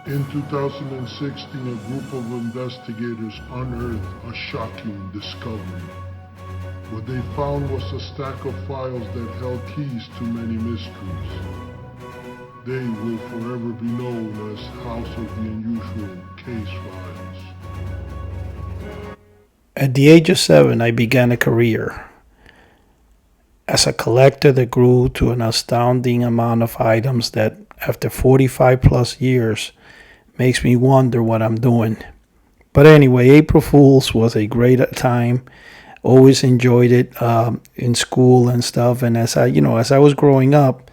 In 2016, a group of investigators unearthed a shocking discovery. What they found was a stack of files that held keys to many mysteries. They will forever be known as House of the Unusual Case Files. At the age of 7, I began a career as a collector that grew to an astounding amount of items that, after 45 plus years, makes me wonder what I'm doing. But anyway, April Fool's was a great time. Always enjoyed it in school and stuff. And as I was growing up,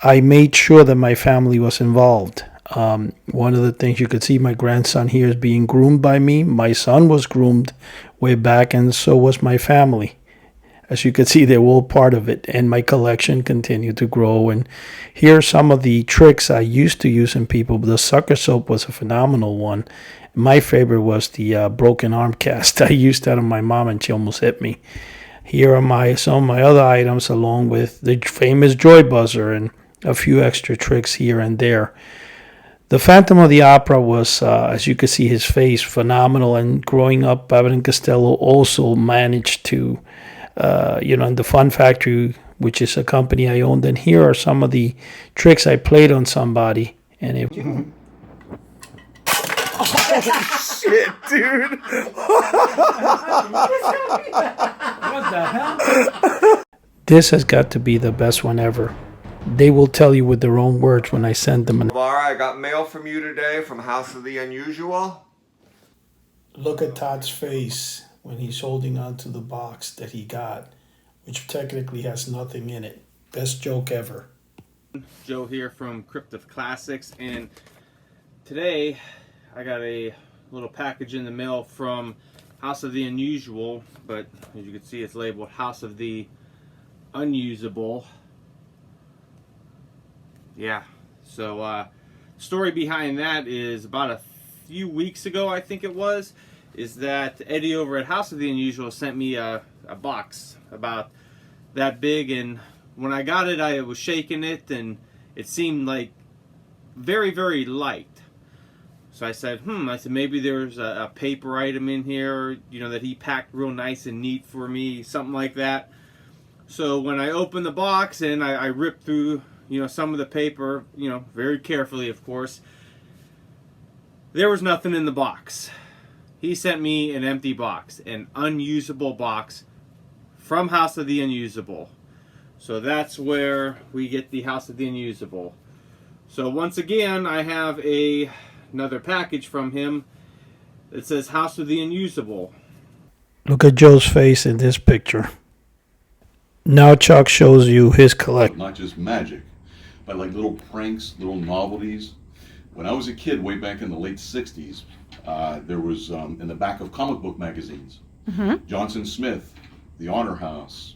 I made sure that my family was involved. One of the things you could see, my grandson here is being groomed by me. My son was groomed way back, and so was my family. As you can see, they were all part of it, and my collection continued to grow. And here are some of the tricks I used to use in people. The sucker soap was a phenomenal one. My favorite was the broken arm cast. I used that on my mom, and she almost hit me. Here are some of my other items, along with the famous Joy Buzzer and a few extra tricks here and there. The Phantom of the Opera was, as you can see, his face, phenomenal. And growing up, Abbott and Costello also managed to in the Fun Factory, which is a company I owned. And here are some of the tricks I played on somebody. And it. Oh, shit, dude. What the hell? This has got to be the best one ever. They will tell you with their own words when I send them. Guevara, I got mail from you today from House of the Unusual. Look at Todd's face when he's holding on to the box that he got, which technically has nothing in it. Best joke ever. Joe here from Crypto Classics, and today I got a little package in the mail from House of the Unusual, but as you can see, it's labeled House of the Unusable. Yeah, so story behind that is about a few weeks ago, I think it was, is that Eddie over at House of the Unusual sent me a box about that big, and when I got it, I was shaking it, and it seemed like very, very light. So I said, maybe there's a paper item in here, that he packed real nice and neat for me, something like that. So when I opened the box and I ripped through, some of the paper, very carefully, of course, there was nothing in the box. He sent me an empty box, an unusable box from House of the Unusable. So that's where we get the House of the Unusable. So once again, I have another package from him that says House of the Unusable. Look at Joe's face in this picture. Now Chuck shows you his collection. Not just magic, but like little pranks, little novelties. When I was a kid, way back in the late 60s, there was in the back of comic book magazines, Johnson Smith, the Honor House,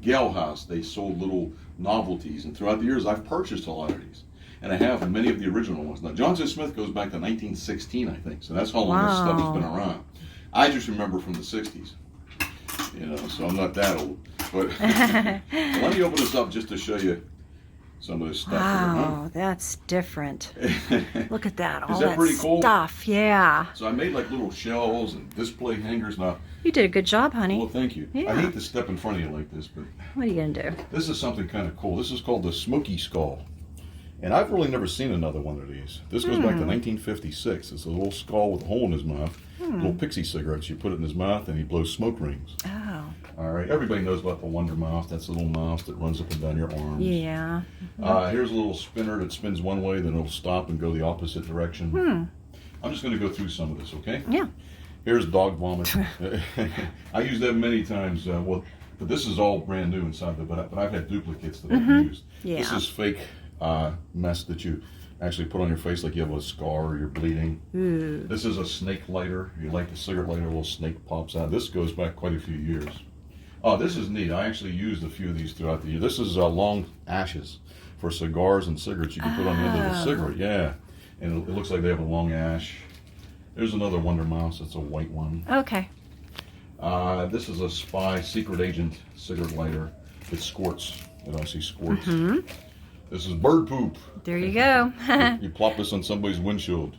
Gale House, they sold little novelties. And throughout the years, I've purchased a lot of these. And I have many of the original ones. Now, Johnson Smith goes back to 1916, I think. So that's how long this stuff has been around. I just remember from the 60s. So I'm not that old. But let me open this up just to show you some of this stuff. Wow, that's different. Look at that. All that pretty cool? Stuff, yeah. So I made like little shelves and display hangers. Now, you did a good job, honey. Well, thank you. Yeah. I hate to step in front of you like this, but what are you going to do? This is something kind of cool. This is called the Smoky Skull. And I've really never seen another one of these. This goes back to 1956. It's a little skull with a hole in his mouth. Little pixie cigarettes. You put it in his mouth and he blows smoke rings. Oh. All right. Everybody knows about the Wonder Mouse. That's a little mouse that runs up and down your arms. Yeah. Here's a little spinner that spins one way, then it'll stop and go the opposite direction. I'm just going to go through some of this, okay? Yeah. Here's dog vomit. I use that many times. But this is all brand new inside, but I've had duplicates that I've used. Yeah. This is fake mess that you actually put on your face like you have a scar or you're bleeding. This is a snake lighter. You light the cigarette lighter, a little snake pops out. This goes back quite a few years. Oh, this is neat. I actually used a few of these throughout the year. This is long ashes for cigars and cigarettes you can put on the end of the cigarette. Yeah, and it looks like they have a long ash. There's another Wonder Mouse. It's a white one. Okay. This is a spy secret agent cigarette lighter. It squirts. It actually squirts. This is bird poop. There you go. You plop this on somebody's windshield,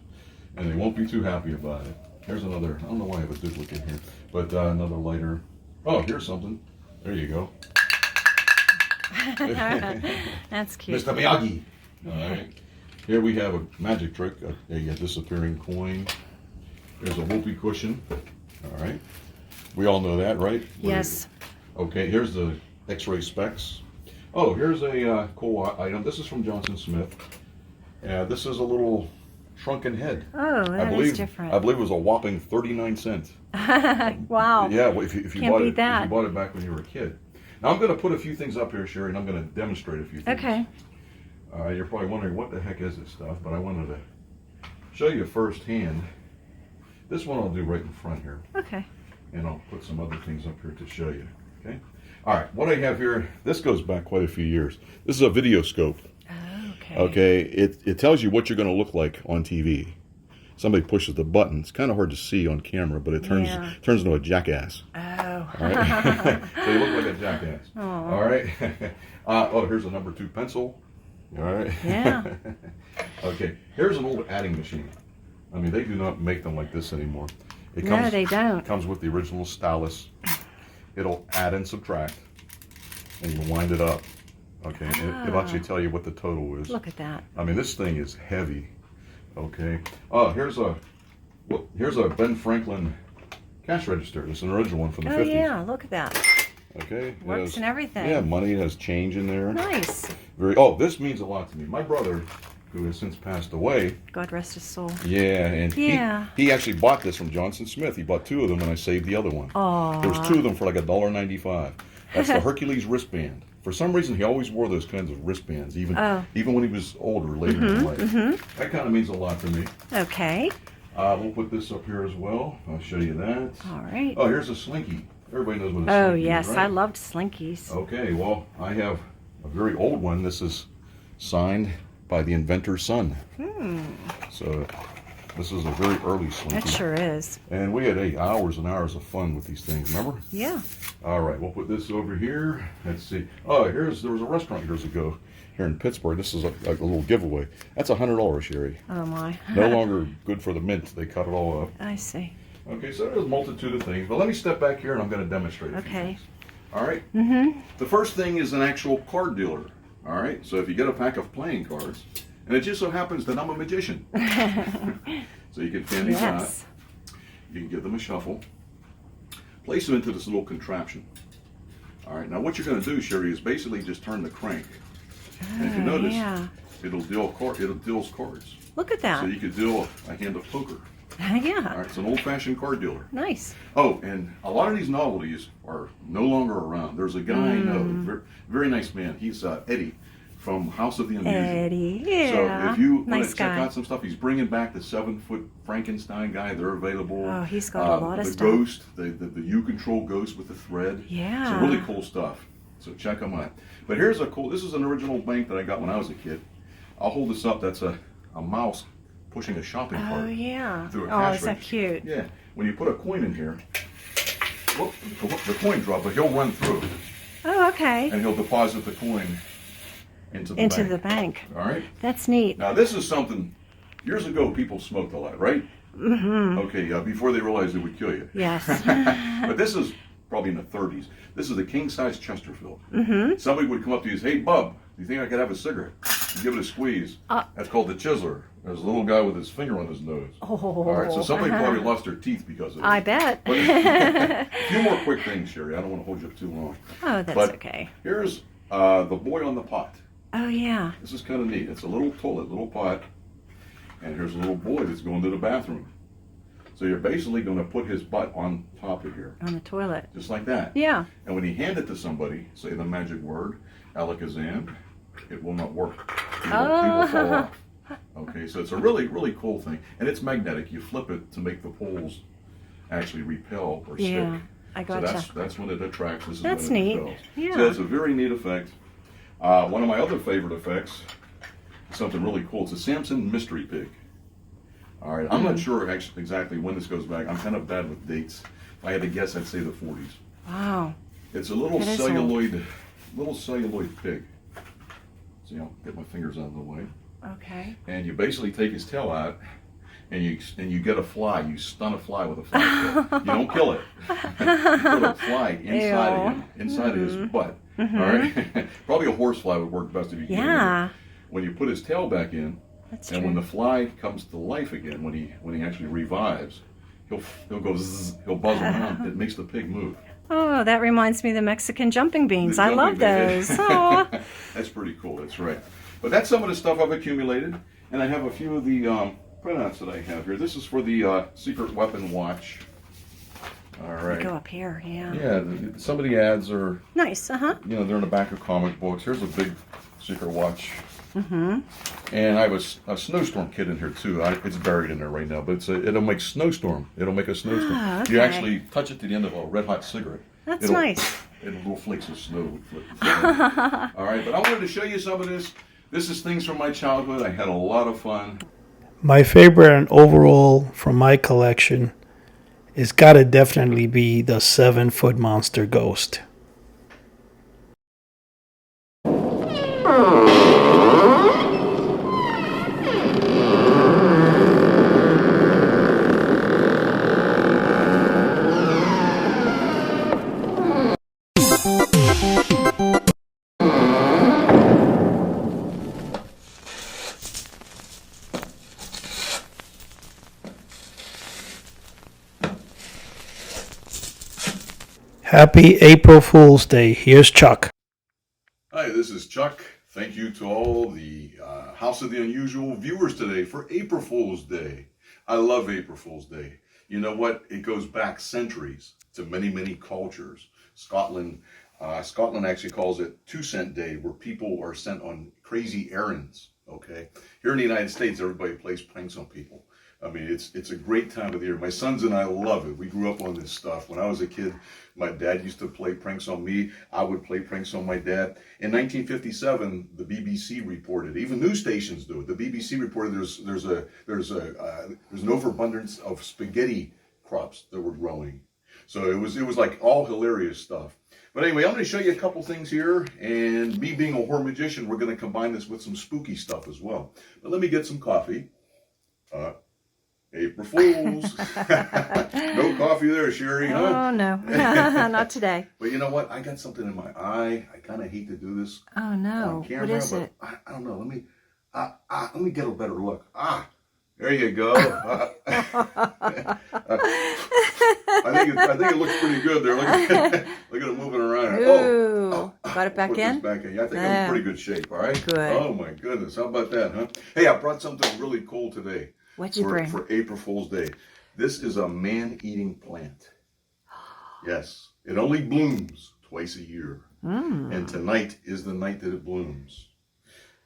and they won't be too happy about it. Here's another. I don't know why I have a duplicate here, but another lighter. Oh, here's something. There you go. That's cute. Mr. Miyagi. All right. Here we have a magic trick, a disappearing coin. There's a whoopee cushion. All right. We all know that, right? Yes. Okay, here's the X-ray specs. Oh, here's a cool item. This is from Johnson Smith. This is a little shrunken head. Oh, that is different. I believe it was a whopping 39 cents. Wow. Yeah, well, if you Can't bought beat it, that. if you bought it back when you were a kid. Now I'm going to put a few things up here, Sherry, and I'm going to demonstrate a few things. Okay. You're probably wondering what the heck is this stuff, but I wanted to show you firsthand. This one I'll do right in front here. Okay. And I'll put some other things up here to show you. Okay. All right. What I have here, this goes back quite a few years. This is a video scope. Oh, okay. Okay. It tells you what you're going to look like on TV. Somebody pushes the button. It's kind of hard to see on camera, but it turns into a jackass. Oh. All right. So you look like a jackass. Aww. All right. Oh, here's a number 2 pencil. All right. Yeah. Okay. Here's an old adding machine. I mean, they do not make them like this anymore. No, they don't. It comes with the original stylus. It'll add and subtract, and you wind it up. Okay, and it'll actually tell you what the total is. Look at that. I mean, this thing is heavy. Okay. Oh, here's a Ben Franklin cash register. It's an original one from the 50s. Oh yeah, look at that. Okay. Works and everything. Yeah, money has change in there. Nice. This means a lot to me. My brother, who has since passed away. God rest his soul. Yeah, and Yeah. he actually bought this from Johnson Smith. He bought 2 of them, and I saved the other one. Aww. There was 2 of them for like $1.95. That's the Hercules wristband. For some reason, he always wore those kinds of wristbands, even when he was older, later in life. That kind of means a lot to me. Okay. We'll put this up here as well. I'll show you that. All right. Oh, here's a slinky. Everybody knows what a slinky Oh is, yes, right? I loved slinkies. Okay, well, I have a very old one. This is signed by the inventor's son. So this is a very early slinky. That sure is. And we had hours and hours of fun with these things, remember? Yeah. All right, we'll put this over here. Let's see. Oh, there was a restaurant years ago here in Pittsburgh. This is a little giveaway. That's $100, Sherry. Oh my. No longer good for the mint. They cut it all up. I see. Okay, so there's a multitude of things. But let me step back here and I'm going to demonstrate a few Okay. things. All right? Mm-hmm. The first thing is an actual card dealer. All right? So if you get a pack of playing cards, and it just so happens that I'm a magician. So you can fan these out. You can give them a shuffle. Place them into this little contraption. All right, now what you're going to do, Sherry, is basically just turn the crank. And if you notice, it'll deals cards. Look at that. So you could deal a hand of poker. Yeah. All right, it's an old-fashioned card dealer. Nice. Oh, and a lot of these novelties are no longer around. There's a guy I know, very, very nice man. He's Eddie from House of the Unusual. Eddie, yeah. So if you want Nice to check guy. out some stuff, he's bringing back the 7-foot Frankenstein guy. They're available. Oh, he's got a lot of the stuff. Ghost, the U-Control Ghost with the thread. Yeah. So really cool stuff. So check them out. But here's this is an original bank that I got when I was a kid. I'll hold this up. That's a mouse pushing a shopping cart. Oh yeah. Through a Oh, cash is that register. cute? Yeah. When you put a coin in here, whoop, the coin drops, but he'll run through Oh, okay. and he'll deposit the coin into the Into bank. the bank. All right. That's neat. Now this is something. Years ago, people smoked a lot, right? Mm-hmm. Okay. Before they realized it would kill you. Yes. But this is probably in the 30s. This is a king-size Chesterfield. Mm-hmm. Somebody would come up to you and say, "Hey, bub, do you think I could have a cigarette?" You give it a squeeze. That's called the chiseler. There's a little guy with his finger on his nose. Oh. All right, so somebody probably lost their teeth because of it. I bet. But a few more quick things, Sherry. I don't want to hold you up too long. Oh, that's But okay. Here's the boy on the pot. Oh yeah. This is kind of neat. It's a little toilet, little pot, and here's a little boy that's going to the bathroom. So you're basically going to put his butt on top of here, On the toilet. just like that. Yeah. And when you hand it to somebody, say the magic word, alakazam, it will not work. He will fall off. Okay, so it's a really, really cool thing. And it's magnetic. You flip it to make the poles actually repel or Yeah. stick. I So gotcha. that's when it attracts. This is That's when it neat. repels. Yeah. So it's a very neat effect. One of my other favorite effects is something really cool. It's a Samson mystery pig. All right, I'm not sure actually exactly when this goes back. I'm kind of bad with dates. If I had to guess, I'd say the 40s. Wow. It's a little That is celluloid pig. So, get my fingers out of the way. Okay. And you basically take his tail out, and you get a fly. You stun a fly with a fly tip. You don't kill it. You put a fly inside of him, inside of his butt. All right. Probably a horse fly would work best if you can. Yeah. When you put his tail back in, That's and true. when the fly comes to life again, when he actually revives, he'll go zzz, he'll buzz around. It makes the pig move. Oh, that reminds me of the Mexican jumping beans. The I love jumping those. Aw. That's pretty cool. That's right. But that's some of the stuff I've accumulated, and I have a few of the printouts that I have here. This is for the secret weapon watch. All right. Go up here, yeah. Yeah, some of the ads are, Nice, they're in the back of comic books. Here's a big secret watch. Mm-hmm. And I have a snowstorm kit in here too. It's buried in there right now, but it'll make snowstorm. It'll make a snowstorm. Ah, You okay. actually touch it to the end of a red hot cigarette. That's nice. And little flakes of snow would flip. All right, but I wanted to show you some of this. This is things from my childhood. I had a lot of fun. My favorite and overall from my collection is gotta definitely be the 7-foot monster ghost. Happy April Fool's Day. Here's Chuck. Hi, this is Chuck. Thank you to all the House of the Unusual viewers today for April Fool's Day. I love April Fool's Day. You know what? It goes back centuries to many, many cultures. Scotland actually calls it 2-cent day, where people are sent on crazy errands. Okay, here in the United States, everybody plays pranks on people. I mean, it's a great time of the year. My sons and I love it. We grew up on this stuff. When I was a kid, my dad used to play pranks on me. I would play pranks on my dad. In 1957, the BBC reported, even news stations do it. The BBC reported there's an overabundance of spaghetti crops that were growing. So it was like all hilarious stuff. But anyway, I'm going to show you a couple things here, and me being a horror magician, we're going to combine this with some spooky stuff as well. But let me get some coffee. April Fools. No coffee there, Sherry, huh? Oh, no. Not today. But you know what? I got something in my eye. I kind of hate to do this Oh, no. on camera. What is but it? I don't know. Let me get a better look. There you go. I think it looks pretty good there. Look at it moving around. Ooh. Got it back put in? This back in. Yeah, I think I'm in pretty good shape. All right. Good. Oh my goodness. How about that, huh? Hey, I brought something really cool today. What'd you bring? For April Fool's Day. This is a man-eating plant. Yes. It only blooms twice a year. And tonight is the night that it blooms.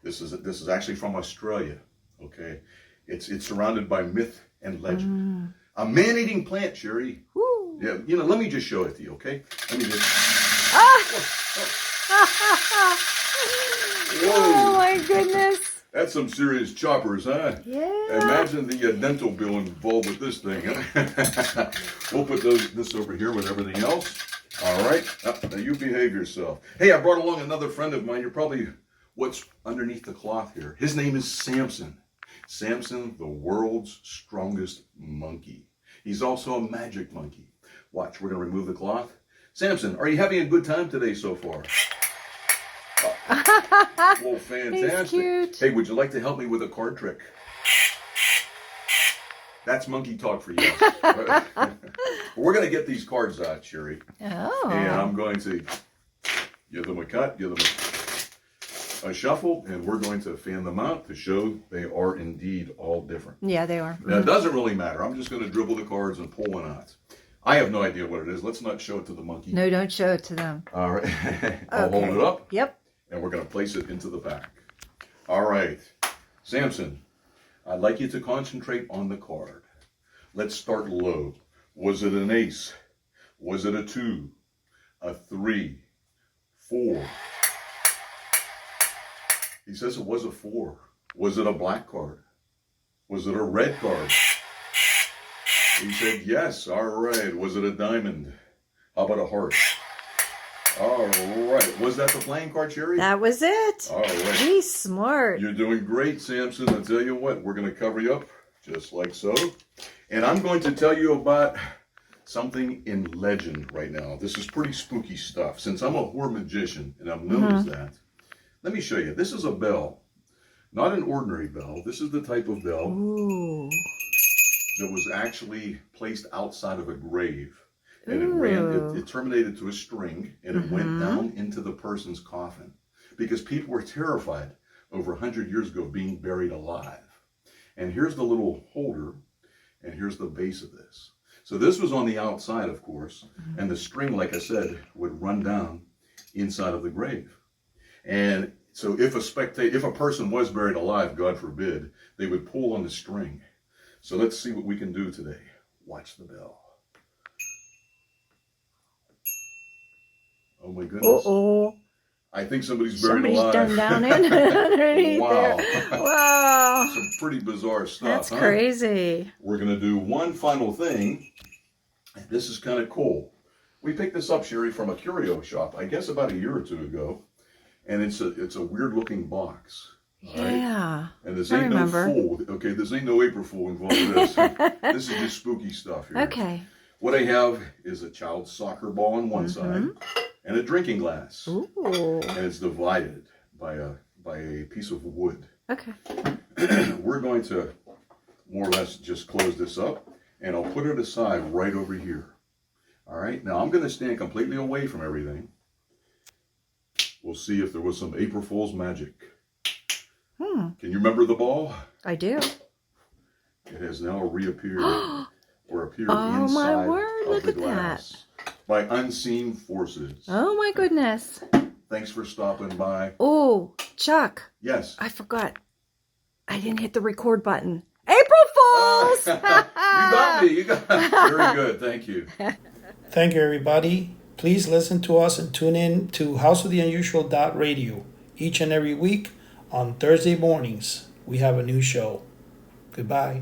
This is actually from Australia. Okay. It's surrounded by myth and legend. A man-eating plant, Sherry. Woo. Yeah, let me just show it to you, okay? Let me just. Whoa. Oh, my goodness. That's some serious choppers, huh? Yeah. Imagine the dental bill involved with this thing. Huh? We'll put this over here with everything else. All right. Now you behave yourself. Hey, I brought along another friend of mine. You're probably what's underneath the cloth here. His name is Samson. Samson, the world's strongest monkey. He's also a magic monkey. Watch, we're going to remove the cloth. Samson, are you having a good time today so far? Well, fantastic. He's cute. Hey, would you like to help me with a card trick? That's monkey talk for you. We're going to get these cards out, Sherry. Oh. And I'm going to give them a cut, give them a shuffle, and we're going to fan them out to show they are indeed all different. Yeah, they are. Now, it doesn't really matter. I'm just going to dribble the cards and pull one out. I have no idea what it is. Let's not show it to the monkey. No, don't show it to them. All right. I'll hold it up. Yep. And we're going to place it into the back. All right. Samson, I'd like you to concentrate on the card. Let's start low. Was it an ace? Was it a 2? A 3? 4? He says it was a 4. Was it a black card? Was it a red card? He said yes. All right. Was it a diamond? How about a heart? All right. Was that the playing card, Sherry? That was it. All right. He's smart. You're doing great, Samson. I'll tell you what, we're going to cover you up just like so. And I'm going to tell you about something in legend right now. This is pretty spooky stuff. Since I'm a horror magician and I'm known as that, let me show you. This is a bell. Not an ordinary bell. This is the type of bell that was actually placed outside of a grave. And it terminated to a string, and it went down into the person's coffin. Because people were terrified over 100 years ago of being buried alive. And here's the little holder, and here's the base of this. So this was on the outside, of course, and the string, like I said, would run down inside of the grave. And so if a person was buried alive, God forbid, they would pull on the string. So let's see what we can do today. Watch the bell. Oh my goodness. Uh-oh. I think somebody's buried alive. Somebody's done down in underneath Wow. there. Wow. Some pretty bizarre stuff. That's crazy. We're going to do one final thing. This is kind of cool. We picked this up, Sherry, from a curio shop, I guess about a year or two ago. And it's a weird looking box. Yeah. Right? And this ain't no fool. Okay, this ain't no April Fool involved with this. This is just spooky stuff here. Okay. What I have is a child's soccer ball on one side and a drinking glass. Ooh. And it's divided by a piece of wood. Okay. We're going to more or less just close this up, and I'll put it aside right over here. All right, now I'm going to stand completely away from everything. We'll see if there was some April Fool's magic. Can you remember the ball? I do. It has now reappeared or appeared Oh inside my word, of look the at glass by unseen forces. Oh my goodness. Thanks for stopping by. Oh, Chuck. Yes. I forgot. I didn't hit the record button. April Fools! You got me. You got me. Very good. Thank you. Thank you, everybody. Please listen to us and tune in to houseoftheunusual.radio each and every week on Thursday mornings. We have a new show. Goodbye.